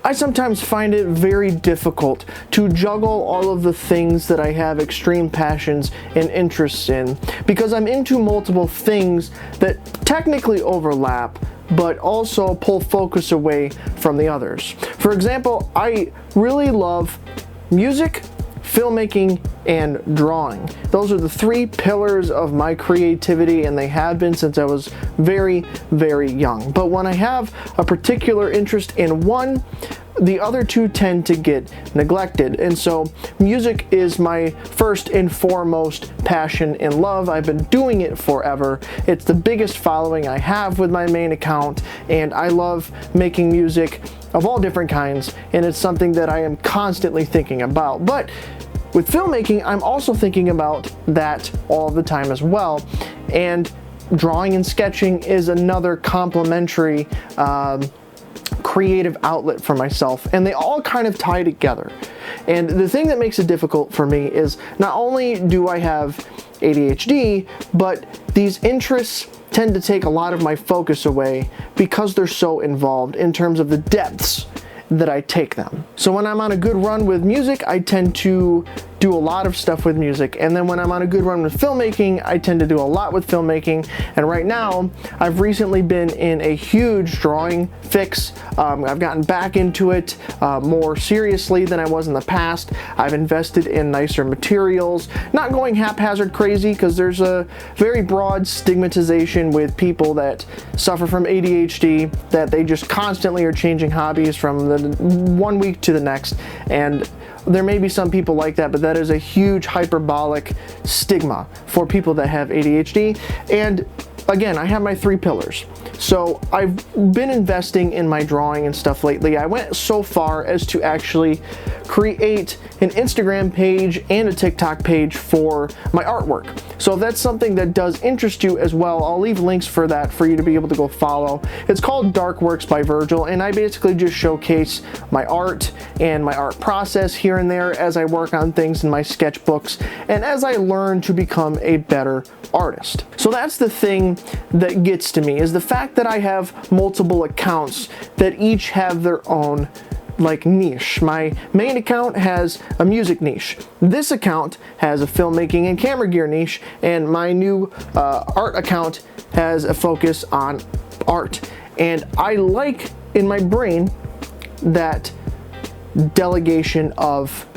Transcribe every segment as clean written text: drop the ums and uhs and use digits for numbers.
I sometimes find it very difficult to juggle all of the things that I have extreme passions and interests in, because I'm into multiple things that technically overlap but also pull focus away from the others. For example, I really love music, filmmaking, and drawing. Those are the three pillars of my creativity, and they have been since I was very, very young. But when I have a particular interest in one, the other two tend to get neglected. And so music is my first and foremost passion and love. I've been doing it forever. It's the biggest following I have with my main account, and I love making music of all different kinds, and it's something that I am constantly thinking about. But with filmmaking, I'm also thinking about that all the time as well. And drawing and sketching is another complementary creative outlet for myself, and they all kind of tie together. And the thing that makes it difficult for me is not only do I have ADHD, but these interests tend to take a lot of my focus away because they're so involved in terms of the depths that I take them. So when I'm on a good run with music, I tend to do a lot of stuff with music, and then when I'm on a good run with filmmaking, I tend to do a lot with filmmaking. And right now, I've recently been in a huge drawing fix. I've gotten back into it more seriously than I was in the past. I've invested in nicer materials, not going haphazard crazy, because there's a very broad stigmatization with people that suffer from ADHD, that they just constantly are changing hobbies from the one week to the next. And there may be some people like that, but that is a huge hyperbolic stigma for people that have ADHD. And again, I have my three pillars. So I've been investing in my drawing and stuff lately. I went so far as to actually create an Instagram page and a TikTok page for my artwork. So if that's something that does interest you as well, I'll leave links for that for you to be able to go follow. It's called Dark Works by Virgil, and I basically just showcase my art and my art process here and there as I work on things in my sketchbooks and as I learn to become a better artist. So that's the thing that gets to me, is the fact that I have multiple accounts that each have their own niche. My main account has a music niche. This account has a filmmaking and camera gear niche, and my new art account has a focus on art. And I like in my brain that delegation of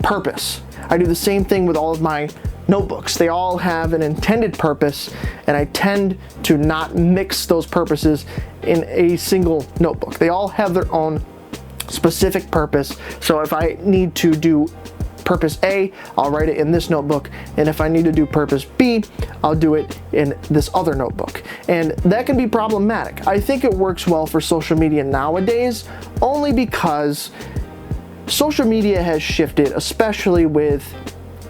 purpose. I do the same thing with all of my notebooks. They all have an intended purpose, and I tend to not mix those purposes in a single notebook. They all have their own specific purpose. So if I need to do purpose A, I'll write it in this notebook, and if I need to do purpose B, I'll do it in this other notebook. And that can be problematic. I think it works well for social media nowadays, only because social media has shifted, especially with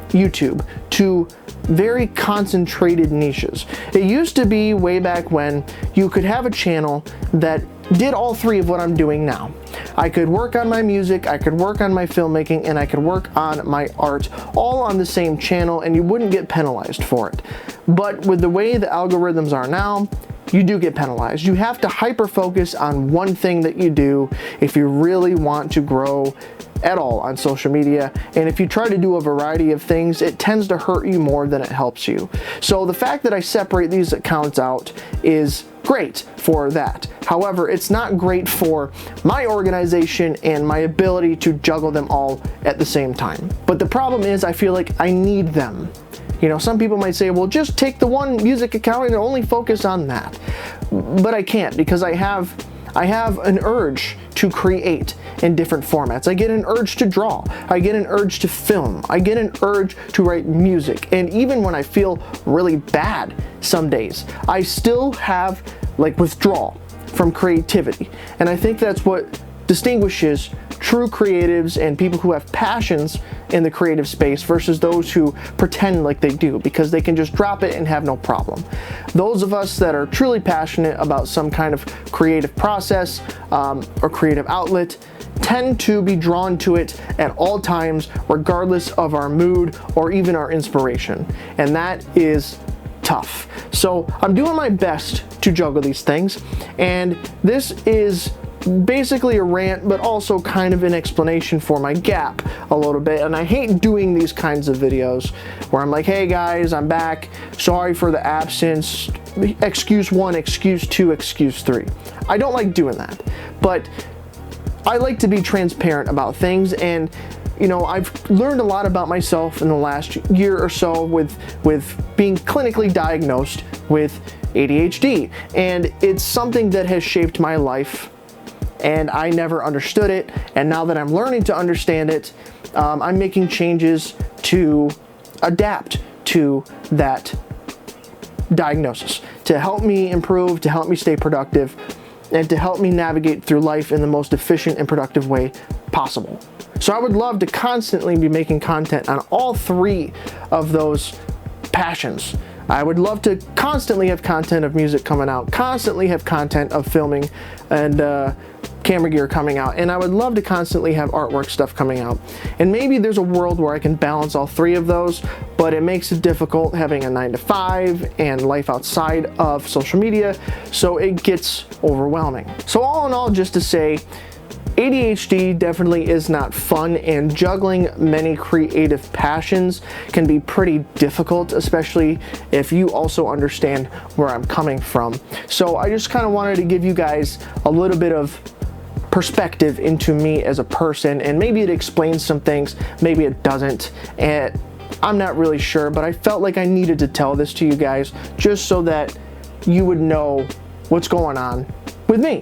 YouTube, to very concentrated niches. It used to be way back when you could have a channel that did all three of what I'm doing now. I could work on my music, I could work on my filmmaking, and I could work on my art all on the same channel, and you wouldn't get penalized for it. But with the way the algorithms are now, you do get penalized. You have to hyper focus on one thing that you do if you really want to grow at all on social media. And if you try to do a variety of things, it tends to hurt you more than it helps you. So the fact that I separate these accounts out is great for that. However, it's not great for my organization and my ability to juggle them all at the same time. But the problem is, I feel like I need them. You know, some people might say, well, just take the one music account and only focus on that. But I can't, because I have an urge to create in different formats. I get an urge to draw. I get an urge to film. I get an urge to write music. And even when I feel really bad some days, I still have withdrawal from creativity. And I think that's what distinguishes true creatives and people who have passions in the creative space versus those who pretend like they do, because they can just drop it and have no problem. Those of us that are truly passionate about some kind of creative process or creative outlet tend to be drawn to it at all times, regardless of our mood or even our inspiration. And that is tough. So I'm doing my best to juggle these things, and this is basically a rant, but also kind of an explanation for my gap a little bit. And I hate doing these kinds of videos where I'm like, hey guys, I'm back, sorry for the absence, excuse 1, excuse 2, excuse 3. I don't like doing that, but I like to be transparent about things. And you know, I've learned a lot about myself in the last year or so with being clinically diagnosed with ADHD, and it's something that has shaped my life, and I never understood it. And now that I'm learning to understand it, I'm making changes to adapt to that diagnosis, to help me improve, to help me stay productive, and to help me navigate through life in the most efficient and productive way possible. So I would love to constantly be making content on all 3 of those passions. I would love to constantly have content of music coming out, constantly have content of filming and camera gear coming out, and I would love to constantly have artwork stuff coming out. And maybe there's a world where I can balance all 3 of those, but it makes it difficult having a 9-to-5 and life outside of social media, so it gets overwhelming. So all in all, just to say, ADHD definitely is not fun, and juggling many creative passions can be pretty difficult, especially if you also understand where I'm coming from. So I just kind of wanted to give you guys a little bit of perspective into me as a person, and maybe it explains some things, maybe it doesn't, and I'm not really sure, but I felt like I needed to tell this to you guys just so that you would know what's going on with me.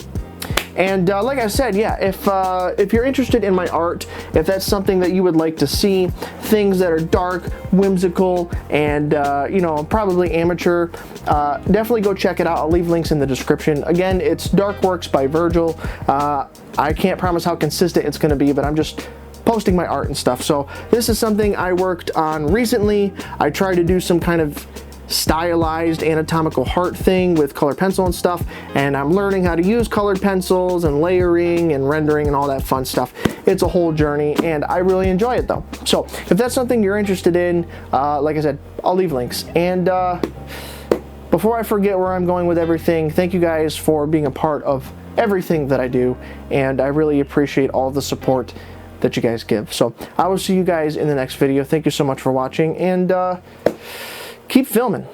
And like I said, yeah, if you're interested in my art, if that's something that you would like to see, things that are dark, whimsical, and you know, probably amateur, definitely go check it out. I'll leave links in the description. Again, it's Dark Works by Virgil. I can't promise how consistent it's going to be, but I'm just posting my art and stuff. So this is something I worked on recently. I tried to do some kind of stylized anatomical heart thing with colored pencil and stuff, and I'm learning how to use colored pencils and layering and rendering and all that fun stuff. It's a whole journey, and I really enjoy it though. So if that's something you're interested in, like I said, I'll leave links. And before I forget where I'm going with everything, thank you guys for being a part of everything that I do, and I really appreciate all the support that you guys give. So I will see you guys in the next video. Thank you so much for watching, and keep filming.